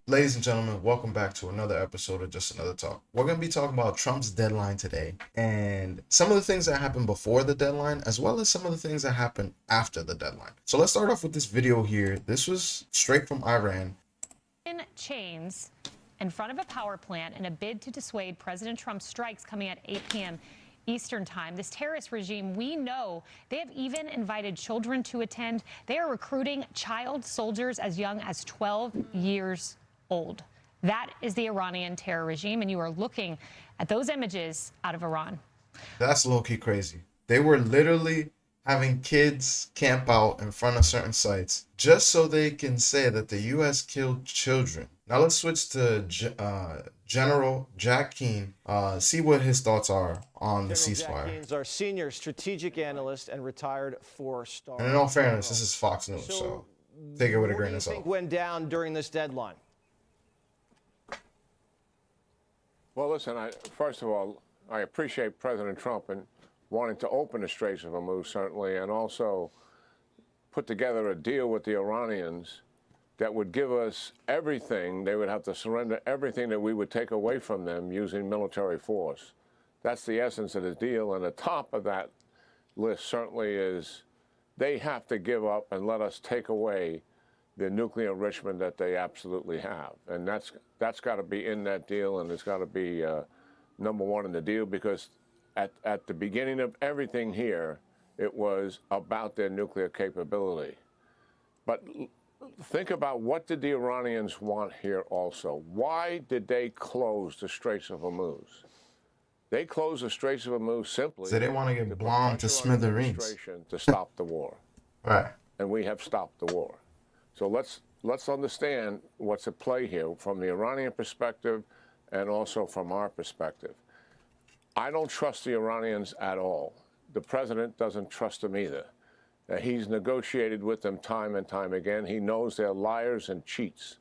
Ladies and gentlemen, welcome back to another episode of Just Another Talk. We're going to be talking about Trump's deadline today and some of the things that happened before the deadline, as well as some of the things that happened after the deadline. So let's start off with this video here. This was straight from Iran. In chains in front of a power plant in a bid to dissuade President Trump's strikes coming at 8 p.m. Eastern time. This terrorist regime, we know they have even invited children to attend. They are recruiting child soldiers as young as 12 years old. That is the Iranian terror regime, and you are looking at those images out of Iran. That's low-key crazy. They were literally having kids camp out in front of certain sites just so they can say that the U.S. killed children. Now let's switch to General Jack Keane, see what his thoughts are on the ceasefire. Jack Keane is our senior strategic analyst and retired four-star. And in all fairness, this is Fox News, so take it with a grain of salt. What do you think went down during this deadline? Well, listen, first of all, I appreciate President Trump and wanting to open the Straits of Hormuz, certainly, and also put together a deal with the Iranians that would give us everything. They would have to surrender everything that we would take away from them using military force. That's the essence of the deal. And the top of that list certainly is they have to give up and let us take away the nuclear enrichment that they absolutely have. And that's got to be in that deal, and it's got to be number one in the deal, because at the beginning of everything here, it was about their nuclear capability. But think about, what did the Iranians want here also? Why did they close the Straits of Hormuz? They closed the Straits of Hormuz simply so they want to get bombed to smithereens to stop the war. Right. And we have stopped the war. So let's understand what's at play here from the Iranian perspective and also from our perspective. I don't trust the Iranians at all. The president doesn't trust them either. He's negotiated with them time and time again. He knows they're liars and cheats.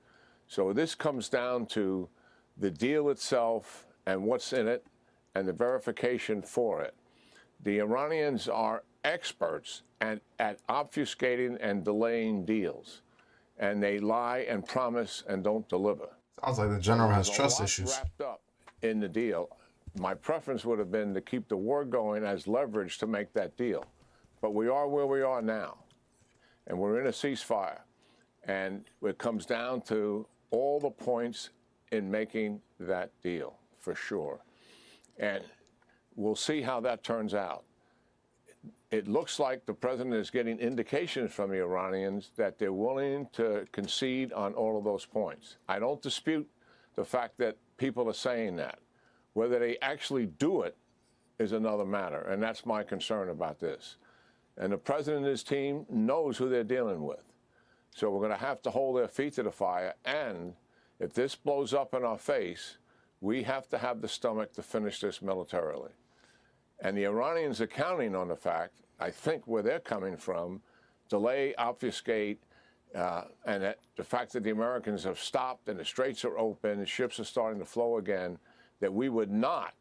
So this comes down to the deal itself and what's in it and the verification for it. The Iranians are experts at obfuscating and delaying deals. And they lie and promise and don't deliver. Sounds like the general has trust issues. Wrapped up in the deal. My preference would have been to keep the war going as leverage to make that deal. But we are where we are now. And we're in a ceasefire. And it comes down to all the points in making that deal, for sure. And we'll see how that turns out. It looks like the president is getting indications from the Iranians that they're willing to concede on all of those points. I don't dispute the fact that people are saying that. Whether they actually do it is another matter, and that's my concern about this. And the president and his team knows who they're dealing with. So we're going to have to hold their feet to the fire, and if this blows up in our face, we have to have the stomach to finish this militarily. And the Iranians are counting on the fact, I think where they're coming from, delay, obfuscate, and that the fact that the Americans have stopped and the straits are open, and ships are starting to flow again, that we would not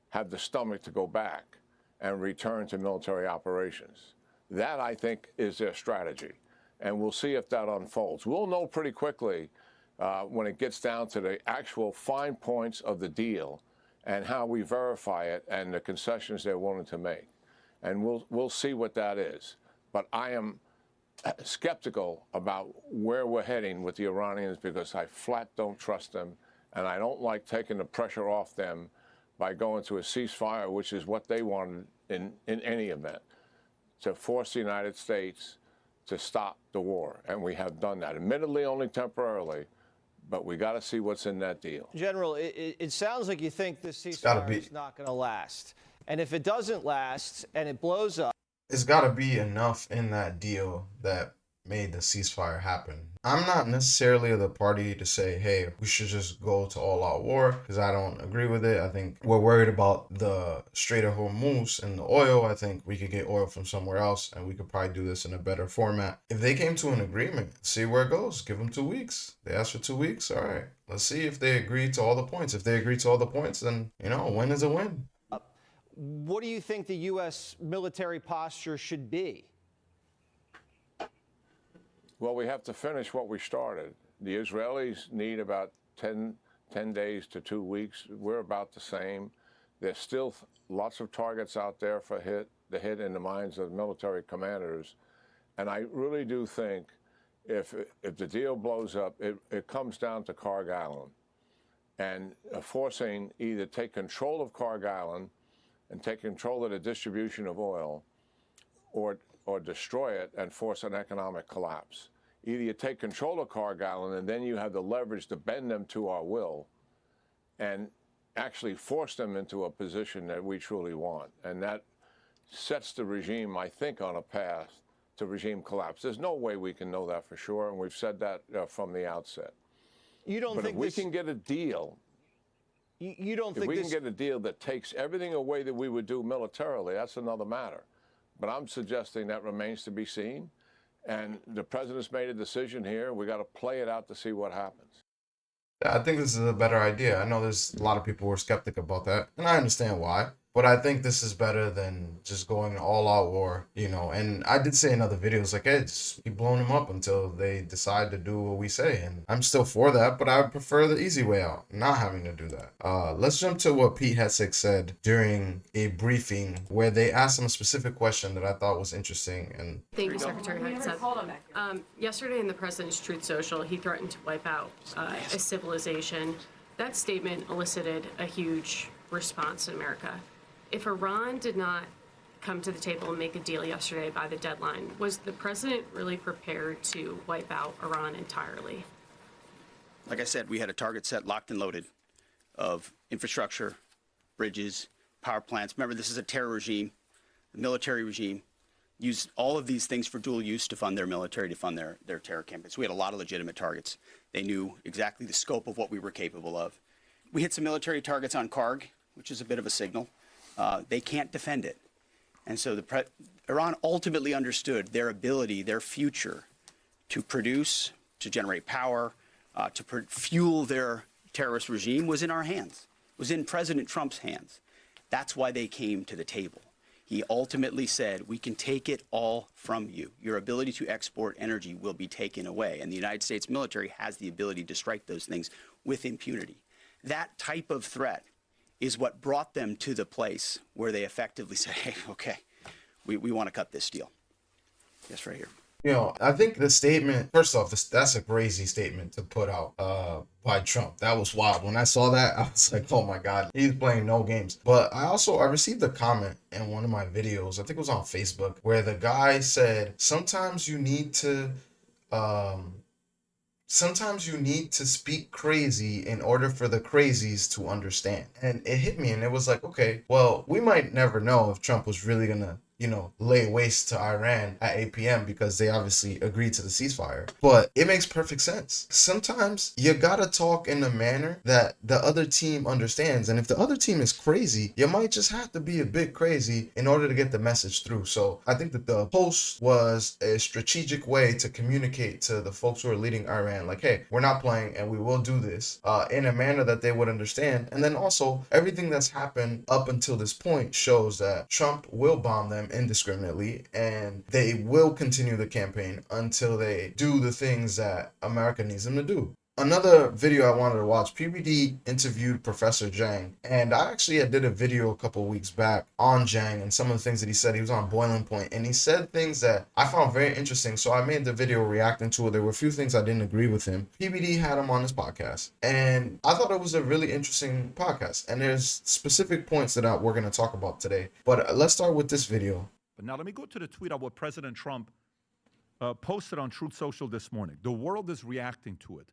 have the stomach to go back and return to military operations. That, I think, is their strategy. And we'll see if that unfolds. We'll know pretty quickly when it gets down to the actual fine points of the deal and how we verify it and the concessions they're willing to make. And we'll see what that is. But I am skeptical about where we're heading with the Iranians, because I flat don't trust them, and I don't like taking the pressure off them by going to a ceasefire, which is what they wanted in any event, to force the United States to stop the war. And we have done that, admittedly only temporarily, but we got to see what's in that deal. General, it sounds like you think this ceasefire is not going to last. And if it doesn't last and it blows up, it's got to be enough in that deal that made the ceasefire happen. I'm not necessarily the party to say, hey, we should just go to all-out war, because I don't agree with it. I think we're worried about the Strait of Hormuz and the oil. I think we could get oil from somewhere else, and we could probably do this in a better format. If they came to an agreement, see where it goes. Give them 2 weeks. They asked for 2 weeks. All right. Let's see if they agree to all the points. If they agree to all the points, then, you know, a win is a win. what do you think the U.S. military posture should be? Well, we have to finish what we started. The Israelis need about 10 days to 2 weeks. We're about the same. There's still lots of targets out there for the hit in the minds of military commanders. And I really do think if the deal blows up, it comes down to Carg Island and forcing either take control of Carg Island and take control of the distribution of oil, or destroy it and force an economic collapse. Either you take control of Carg Island and then you have the leverage to bend them to our will and actually force them into a position that we truly want. And that sets the regime, I think, on a path to regime collapse. There's no way we can know that for sure, and we've said that from the outset. You don't but think if we can get a deal, you don't if think we can get a deal that takes everything away that we would do militarily, that's another matter. But I'm suggesting that remains to be seen. And the president's made a decision here. We got to play it out to see what happens. I think this is a better idea. I know there's a lot of people who are skeptic about that, and I understand why. But I think this is better than just going all-out war, And I did say in other videos, like, hey, just keep blowing them up until they decide to do what we say. And I'm still for that, but I would prefer the easy way out, not having to do that. Let's jump to what Pete Hegseth said during a briefing where they asked him a specific question that I thought was interesting. And thank you, Secretary Hegseth. Yesterday in the President's Truth Social, he threatened to wipe out a civilization. That statement elicited a huge response in America. If Iran did not come to the table and make a deal yesterday by the deadline, was the president really prepared to wipe out Iran entirely? Like I said, we had a target set, locked and loaded, of infrastructure, bridges, power plants. Remember, this is a terror regime, a military regime, used all of these things for dual use to fund their military, to fund their terror campaigns. We had a lot of legitimate targets. They knew exactly the scope of what we were capable of. We hit some military targets on Carg, which is a bit of a signal. They can't defend it. And so Iran ultimately understood their ability, their future, to produce, to generate power, to fuel their terrorist regime was in our hands, was in President Trump's hands. That's why they came to the table. He ultimately said, we can take it all from you. Your ability to export energy will be taken away. And the United States military has the ability to strike those things with impunity. That type of threat is what brought them to the place where they effectively say, hey, okay, we want to cut this deal. Yes, right here. I think the statement, first off, that's a crazy statement to put out by Trump. That was wild. When I saw that, I was like, oh my God, he's playing no games. But I received a comment in one of my videos, I think it was on Facebook, where the guy said, sometimes you need to speak crazy in order for the crazies to understand. And it hit me, and it was like, okay, well, we might never know if Trump was really gonna, lay waste to Iran at 8 p.m. because they obviously agreed to the ceasefire. But it makes perfect sense. Sometimes you gotta talk in a manner that the other team understands. And if the other team is crazy, you might just have to be a bit crazy in order to get the message through. So I think that the post was a strategic way to communicate to the folks who are leading Iran, like, hey, we're not playing and we will do this in a manner that they would understand. And then also everything that's happened up until this point shows that Trump will bomb them indiscriminately, and they will continue the campaign until they do the things that America needs them to do. Another video I wanted to watch, PBD interviewed Professor Zhang, and I actually did a video a couple of weeks back on Zhang and some of the things that he said. He was on Boiling Point, and he said things that I found very interesting, so I made the video reacting to it. There were a few things I didn't agree with him. PBD had him on his podcast, and I thought it was a really interesting podcast, and there's specific points that we're going to talk about today. But let's start with this video. But now let me go to the tweet of what President Trump posted on Truth Social this morning. The world is reacting to it.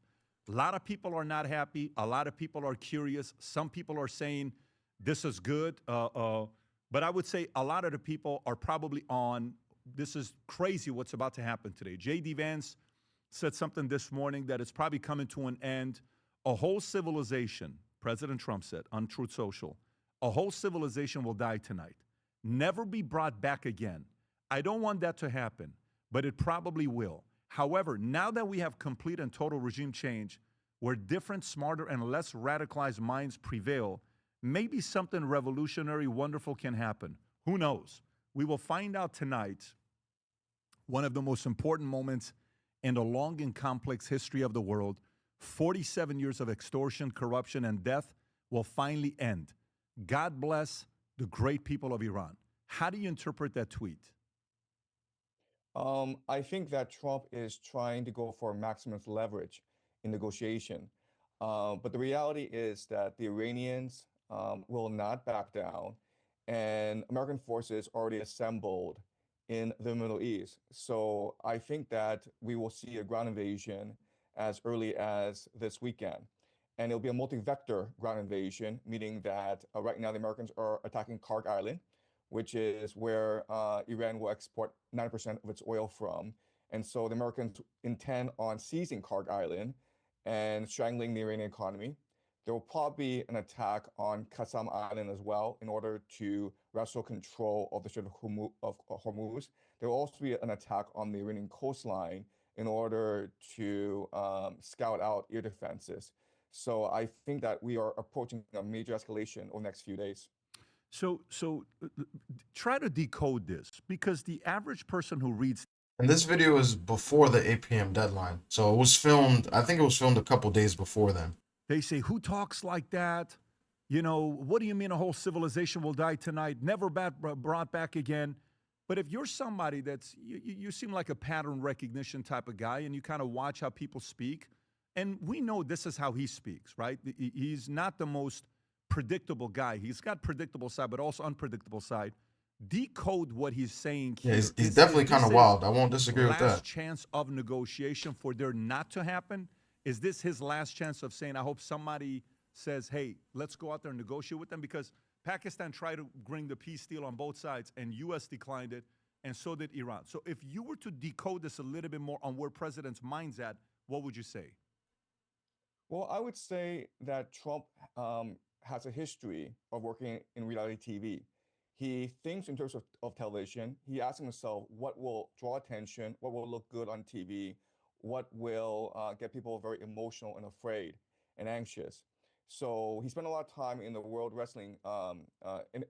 A lot of people are not happy. A lot of people are curious. Some people are saying this is good. But I would say a lot of the people are probably on, this is crazy what's about to happen today. J.D. Vance said something this morning that it's probably coming to an end. A whole civilization, President Trump said on Truth Social, a whole civilization will die tonight. Never be brought back again. I don't want that to happen, but it probably will. However, now that we have complete and total regime change, where different, smarter, and less radicalized minds prevail, maybe something revolutionary, wonderful can happen. Who knows? We will find out tonight, one of the most important moments in the long and complex history of the world, 47 years of extortion, corruption, and death will finally end. God bless the great people of Iran. How do you interpret that tweet? I think that Trump is trying to go for maximum leverage in negotiation. But the reality is that the Iranians will not back down, and American forces already assembled in the Middle East. So I think that we will see a ground invasion as early as this weekend. And it'll be a multi-vector ground invasion, meaning that right now the Americans are attacking Karg Island, which is where Iran will export 90% of its oil from. And so the Americans intend on seizing Karg Island and strangling the Iranian economy. There will probably be an attack on Qassam Island as well in order to wrestle control of the Strait of Hormuz. There will also be an attack on the Iranian coastline in order to scout out air defenses. So I think that we are approaching a major escalation over the next few days. So try to decode this, because the average person who reads. And this video is before the 8 p.m. deadline. So it was filmed, I think it was filmed a couple days before then. They say, who talks like that? You know, what do you mean a whole civilization will die tonight, never brought back again? But if you're somebody that's, you seem like a pattern recognition type of guy, and you kind of watch how people speak, and we know this is how he speaks, right? He's not the most predictable guy. He's got predictable side, but also unpredictable side. Decode what he's saying here. Yeah, he's definitely kind of wild. I won't disagree with that. Last chance of negotiation for there not to happen? Is this his last chance of saying, I hope somebody says, hey, let's go out there and negotiate with them? Because Pakistan tried to bring the peace deal on both sides, and U.S. declined it, and so did Iran. So if you were to decode this a little bit more on where President's mind's at, what would you say? Well, I would say that Trump has a history of working in reality TV. He thinks in terms of television. He asks himself what will draw attention, what will look good on TV, what will get people very emotional and afraid and anxious. So he spent a lot of time in the World Wrestling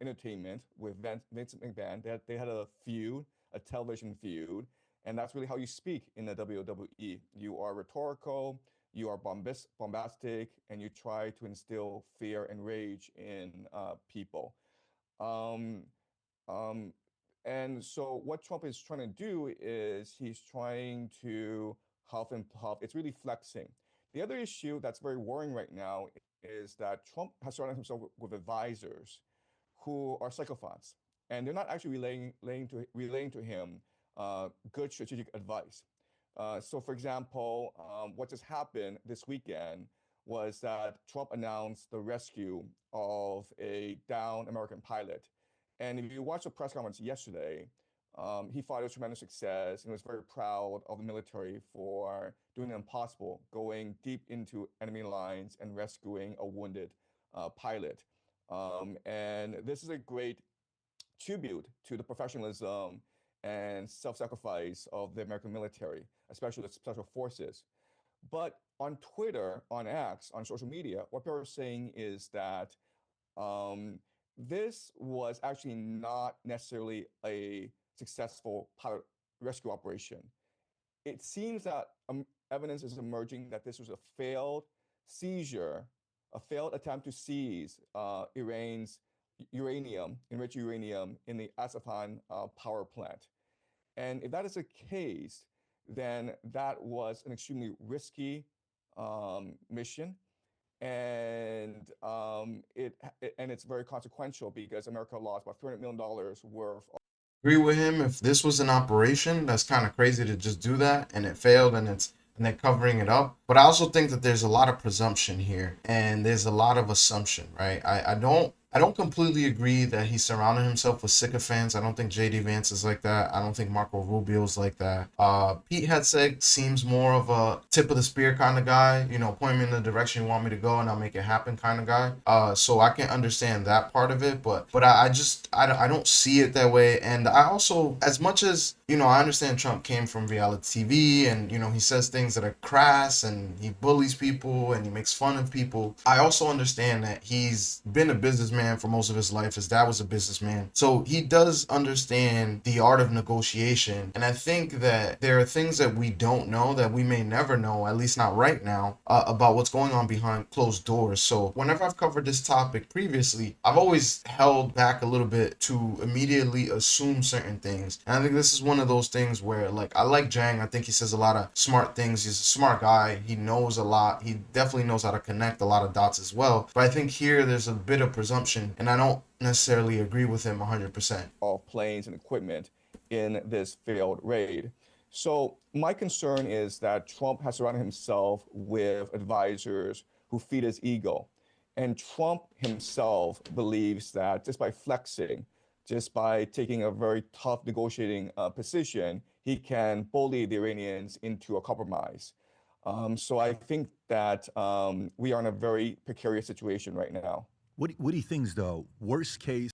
Entertainment with Vince McMahon. They had a feud, a television feud, and that's really how you speak in the WWE. You are rhetorical, you are bombastic, and you try to instill fear and rage in people. And so what Trump is trying to do is he's trying to huff and puff. It's really flexing. The other issue that's very worrying right now is that Trump has surrounded himself with advisors who are psychopaths, and they're not actually relaying to him good strategic advice. So, for example, what just happened this weekend was that Trump announced the rescue of a downed American pilot. And if you watch the press conference yesterday, he thought it was tremendous success and was very proud of the military for doing the impossible, going deep into enemy lines and rescuing a wounded pilot. And this is a great tribute to the professionalism and self-sacrifice of the American military, especially the special forces. But on Twitter, on X, on social media, what people are saying is that this was actually not necessarily a successful pilot rescue operation. It seems that evidence is emerging that this was a failed seizure, a failed attempt to seize Iran's enriched uranium in the Isfahan power plant. And if that is the case, then that was an extremely risky mission, and it's very consequential because America lost about $300 million worth. Agree with him. If this was an operation, that's kind of crazy to just do that, and it failed, and they're covering it up. But I also think that there's a lot of presumption here, and there's a lot of assumption, right? I don't completely agree that he surrounded himself with sycophants. I don't think J.D. Vance is like that. I don't think Marco Rubio's like that. Pete Hegseth seems more of a tip of the spear kind of guy, point me in the direction you want me to go and I'll make it happen kind of guy. So I can understand that part of it, but I don't see it that way. And I also, as much as you know, I understand Trump came from reality TV and, you know, he says things that are crass and he bullies people and he makes fun of people. I also understand that he's been a businessman for most of his life. His dad was a businessman. So he does understand the art of negotiation. And I think that there are things that we don't know, that we may never know, at least not right now, about what's going on behind closed doors. So whenever I've covered this topic previously, I've always held back a little bit to immediately assume certain things. And I think this is one of those things where, like, I like Jang. I think he says a lot of smart things. He's a smart guy. He knows a lot. He definitely knows how to connect a lot of dots as well. But I think here there's a bit of presumption, and I don't necessarily agree with him 100%. Of planes and equipment in this failed raid. So my concern is that Trump has surrounded himself with advisors who feed his ego. And Trump himself believes that just by flexing, just by taking a very tough negotiating position, he can bully the Iranians into a compromise. So I think that we are in a very precarious situation right now. What do you think, though? Worst case.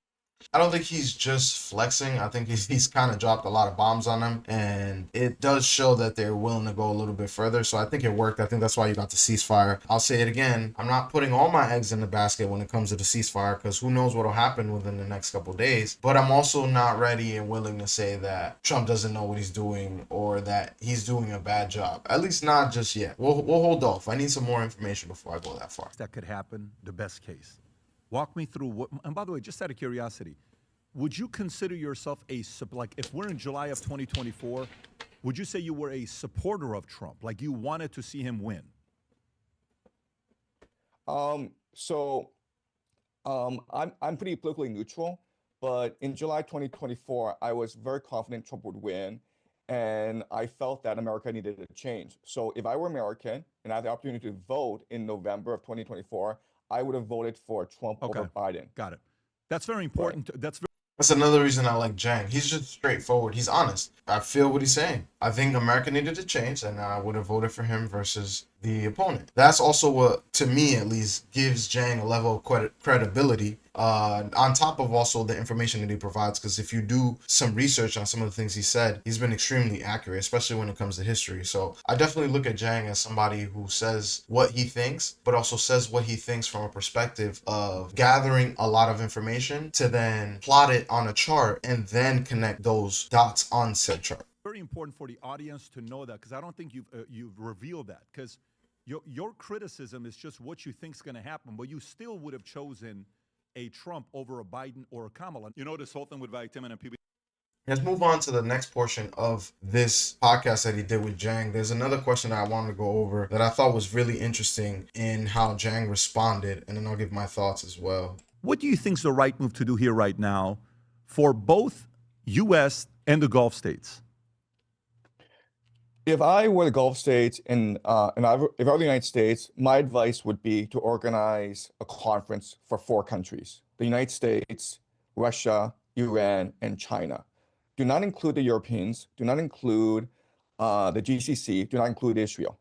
I don't think he's just flexing. I think he's kind of dropped a lot of bombs on them, and it does show that they're willing to go a little bit further. So I think it worked. I think that's why you got the ceasefire. I'll say it again. I'm not putting all my eggs in the basket when it comes to the ceasefire, because who knows what will happen within the next couple of days. But I'm also not ready and willing to say that Trump doesn't know what he's doing or that he's doing a bad job. At least not just yet. We'll hold off. I need some more information before I go that far. That could happen, the best case. Walk me through what, and by the way, just out of curiosity, would you consider yourself like, if we're in July of 2024, would you say you were a supporter of Trump? Like you wanted to see him win? I'm pretty politically neutral, but in July 2024, I was very confident Trump would win. And I felt that America needed a change. So if I were American and I had the opportunity to vote in November of 2024, I would have voted for Trump over Biden. Got it. That's very important. Right. That's another reason I like Jang. He's just straightforward. He's honest. I feel what he's saying. I think America needed to change, and I would have voted for him versus the opponent. That's also what, to me at least, gives Jang a level of credibility, on top of also the information that he provides. Because if you do some research on some of the things he said, he's been extremely accurate, especially when it comes to history. So I definitely look at Jang as somebody who says what he thinks, but also says what he thinks from a perspective of gathering a lot of information to then plot it on a chart and then connect those dots on said chart. Very important for the audience to know that, because I don't think you've revealed that, because your criticism is just what you think is going to happen, but you still would have chosen a Trump over a Biden or a Kamala. You know, this whole thing with vitamin and PB. Let's move on to the next portion of this podcast that he did with Jang. There's another question that I wanted to go over that I thought was really interesting in how Jang responded, and then I'll give my thoughts as well. What do you think is the right move to do here right now for both U.S. and the Gulf states? If I were the Gulf states if I were the United States, my advice would be to organize a conference for 4 countries: the United States, Russia, Iran, and China. Do not include the Europeans. Do not include the GCC. Do not include Israel.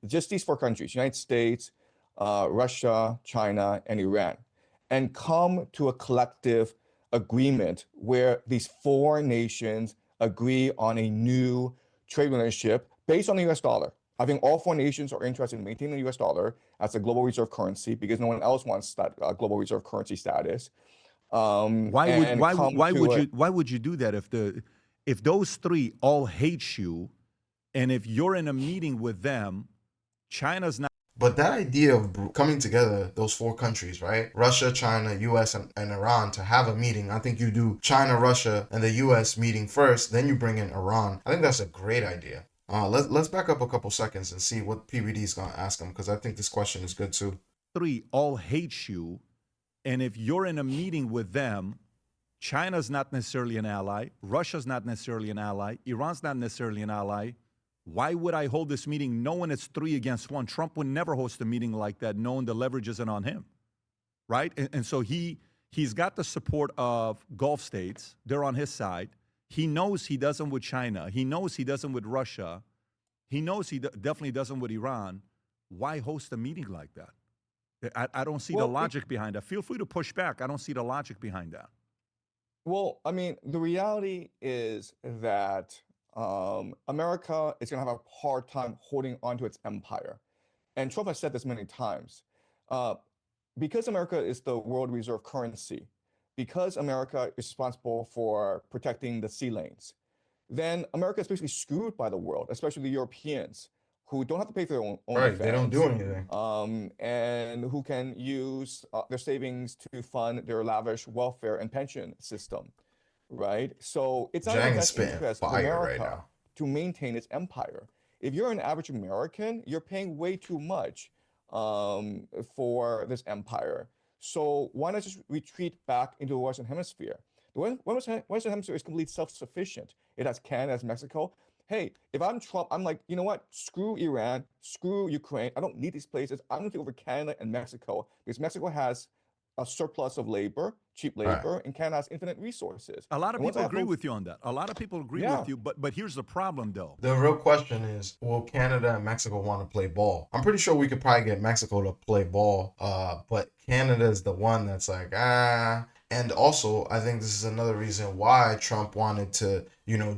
Just these 4 countries: United States, Russia, China, and Iran, and come to a collective agreement where these 4 nations agree on a new trade relationship based on the US dollar. I think all 4 nations are interested in maintaining the US dollar as a global reserve currency because no one else wants that global reserve currency status. Why would you do that if those 3 all hate you, and if you're in a meeting with them, China's not? But that idea of coming together, those 4 countries, right? Russia, China, US, and Iran, to have a meeting. I think you do China, Russia, and the US meeting first, then you bring in Iran. I think that's a great idea. Let's back up a couple seconds and see what PBD is going to ask him, because I think this question is good too. 3 all hate you, and if you're in a meeting with them, China's not necessarily an ally, Russia's not necessarily an ally, Iran's not necessarily an ally. Why would I hold this meeting knowing it's 3 against 1? Trump would never host a meeting like that knowing the leverage isn't on him, right? And so he's got the support of Gulf states. They're on his side. He knows he doesn't with China. He knows he doesn't with Russia. He knows he definitely doesn't with Iran. Why host a meeting like that? I don't see the logic behind that. Feel free to push back. I don't see the logic behind that. Well, I mean, the reality is that America is going to have a hard time holding on to its empire. And Trump has said this many times. Uh, because America is the world reserve currency, because America is responsible for protecting the sea lanes, then America is basically screwed by the world, especially the Europeans, who don't have to pay for their own Right. They don't do defense, anything. and who can use their savings to fund their lavish welfare and pension system, right? So it's not in the Jang is best spitting interest of fire right America now. to maintain its empire. If you're an average American, you're paying way too much for this empire. So why not just retreat back into the Western Hemisphere? The Western Hemisphere is completely self-sufficient. It has Canada, it has Mexico. Hey, if I'm Trump, I'm like, you know what? Screw Iran, screw Ukraine. I don't need these places. I'm going to take over Canada and Mexico because Mexico has a surplus of labor, cheap Right. labor, and Canada has infinite resources. A lot of And once I people have agree those, with you on that. A lot of people agree yeah, with you, but here's the problem, though. The real question is, will Canada and Mexico want to play ball? I'm pretty sure we could probably get Mexico to play ball, but Canada is the one that's like, ah. And also, I think this is another reason why Trump wanted to,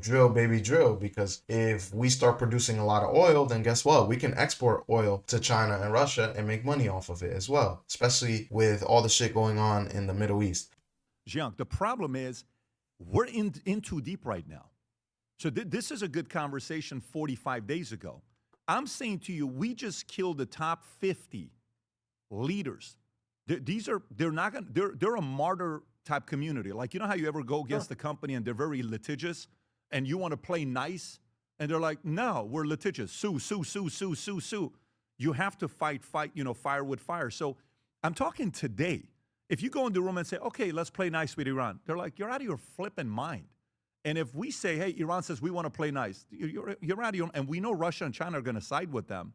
drill, baby, drill, because if we start producing a lot of oil, then guess what? We can export oil to China and Russia and make money off of it as well, especially with all the shit going on in the Middle East. Jiang, the problem is we're in too deep right now. So this is a good conversation 45 days ago. I'm saying to you, we just killed the top 50 leaders. They're a martyr type community. Like, you know how you ever go against the company and they're very litigious and you want to play nice and they're like, no, we're litigious. Sue, sue, sue, sue, sue, sue. You have to fight, fire with fire. So I'm talking today. If you go in the room and say, okay, let's play nice with Iran, they're like, you're out of your flipping mind. And if we say, hey, Iran says we want to play nice, you're out of your, and we know Russia and China are going to side with them.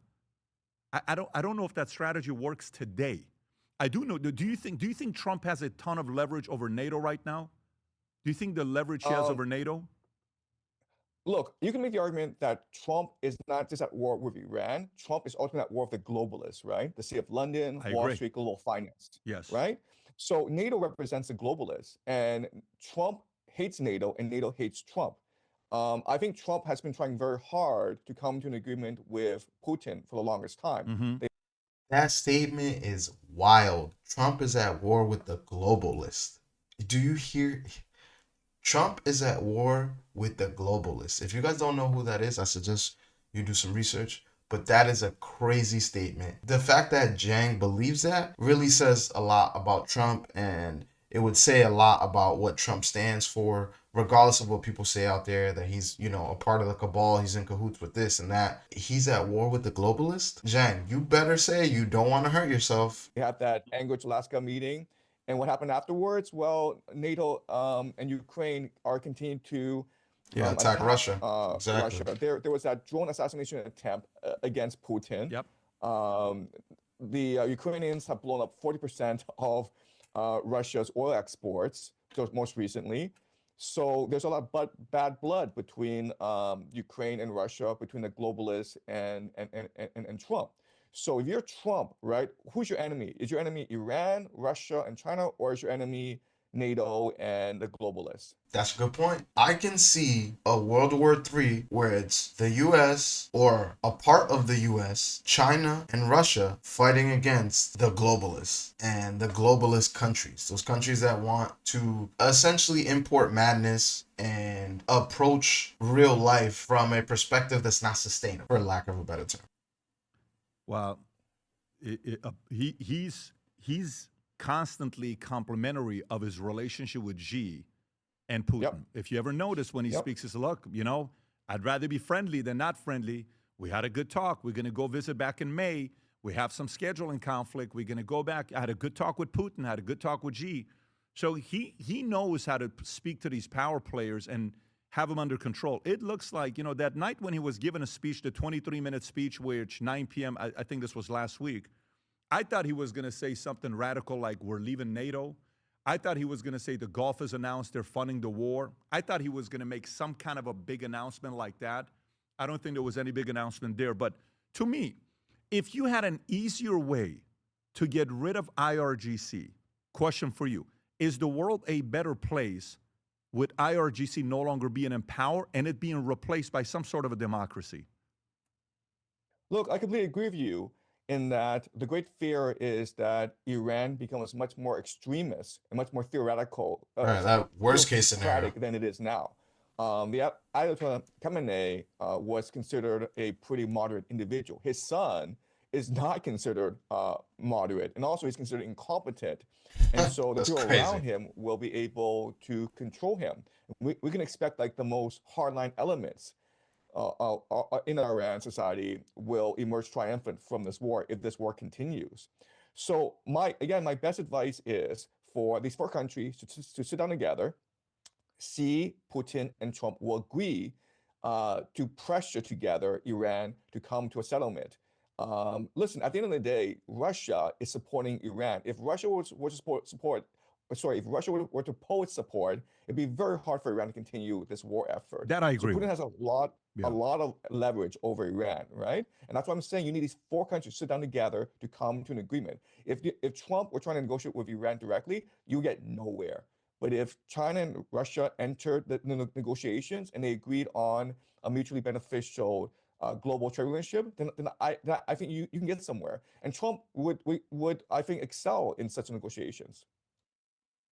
I don't know if that strategy works today. I do know. Do you think Trump has a ton of leverage over NATO right now? Do you think the leverage he has over NATO? Look, you can make the argument that Trump is not just at war with Iran. Trump is ultimately at war with the globalists, right? The City of London, I Wall agree. Street, global finance, Yes. right? So NATO represents the globalists, and Trump hates NATO, and NATO hates Trump. I think Trump has been trying very hard to come to an agreement with Putin for the longest time. Mm-hmm. That statement is wild. Trump is at war with the globalists. Do you hear? Trump is at war with the globalists. If you guys don't know who that is, I suggest you do some research. But that is a crazy statement. The fact that Jang believes that really says a lot about Trump, and it would say a lot about what Trump stands for, regardless of what people say out there, that he's, a part of the cabal, he's in cahoots with this and that. He's at war with the globalists. Jang, you better say you don't want to hurt yourself. They had that Anchorage, Alaska meeting. And what happened afterwards? Well, NATO and Ukraine are continuing to Attack Russia. Russia. Exactly. There was that drone assassination attempt against Putin. Yep. The Ukrainians have blown up 40% of Russia's oil exports, just most recently. So there's a lot of bad blood between Ukraine and Russia, between the globalists and Trump. So if you're Trump, right, who's your enemy? Is your enemy Iran, Russia, and China, or is your enemy NATO and the globalists? That's a good point. I can see a World War III where it's the US or a part of the US, China, and Russia fighting against the globalists and the globalist countries. Those countries that want to essentially import madness and approach real life from a perspective that's not sustainable, for lack of a better term. Well, he's constantly complimentary of his relationship with Xi and Putin. Yep. If you ever notice when he speaks, he says, look, I'd rather be friendly than not friendly. We had a good talk. We're going to go visit back in May. We have some scheduling conflict. We're going to go back. I had a good talk with Putin. I had a good talk with Xi. So he knows how to speak to these power players and have them under control. It looks like, that night when he was given a speech, the 23-minute speech, which 9 p.m., I think this was last week, I thought he was going to say something radical like we're leaving NATO. I thought he was going to say the Gulf has announced they're funding the war. I thought he was going to make some kind of a big announcement like that. I don't think there was any big announcement there. But to me, if you had an easier way to get rid of IRGC, question for you, is the world a better place with IRGC no longer being in power and it being replaced by some sort of a democracy? Look, I completely agree with you in that the great fear is that Iran becomes much more extremist and much more theoretical, Right, that worst case scenario. theocratic than it is now. The Ayatollah Khamenei was considered a pretty moderate individual. His son is not considered moderate, and also he's considered incompetent. And so the That's people crazy. around him will be able to control him. We can expect like the most hardline elements in Iran society will emerge triumphant from this war if this war continues. So my best advice is for these four countries to sit down together, see Putin and Trump will agree to pressure together Iran to come to a settlement. Listen, at the end of the day, Russia is supporting Iran. If Russia were to if Russia were to pull its support, it'd be very hard for Iran to continue this war effort. That I agree So Putin with. has a lot of leverage over Iran, right? And that's why I'm saying you need these four countries to sit down together to come to an agreement. If Trump were trying to negotiate with Iran directly, you get nowhere. But if China and Russia entered the negotiations and they agreed on a mutually beneficial global trade relationship, then I think you can get somewhere. And Trump would I think excel in such negotiations.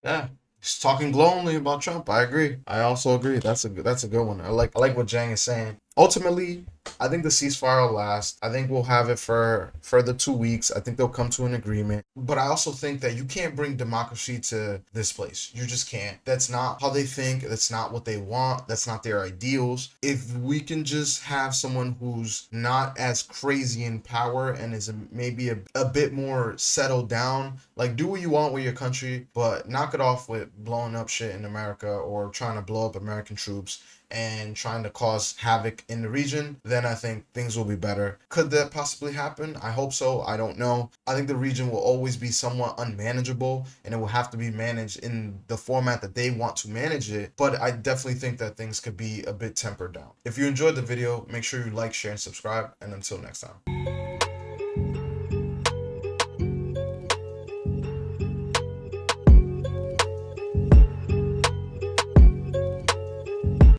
Yeah, he's talking glowingly about Trump. I agree. I also agree. That's a good one. I like what Jang is saying. Ultimately, I think the ceasefire will last. I think we'll have it for the 2 weeks. I think they'll come to an agreement. But I also think that you can't bring democracy to this place. You just can't. That's not how they think. That's not what they want. That's not their ideals. If we can just have someone who's not as crazy in power and is maybe a bit more settled down, like do what you want with your country, but knock it off with blowing up shit in America or trying to blow up American troops and trying to cause havoc in the region, then I think things will be better. Could that possibly happen? I hope so. I don't know. I think the region will always be somewhat unmanageable and it will have to be managed in the format that they want to manage it. But I definitely think that things could be a bit tempered down. If you enjoyed the video, make sure you like, share, and subscribe. And until next time.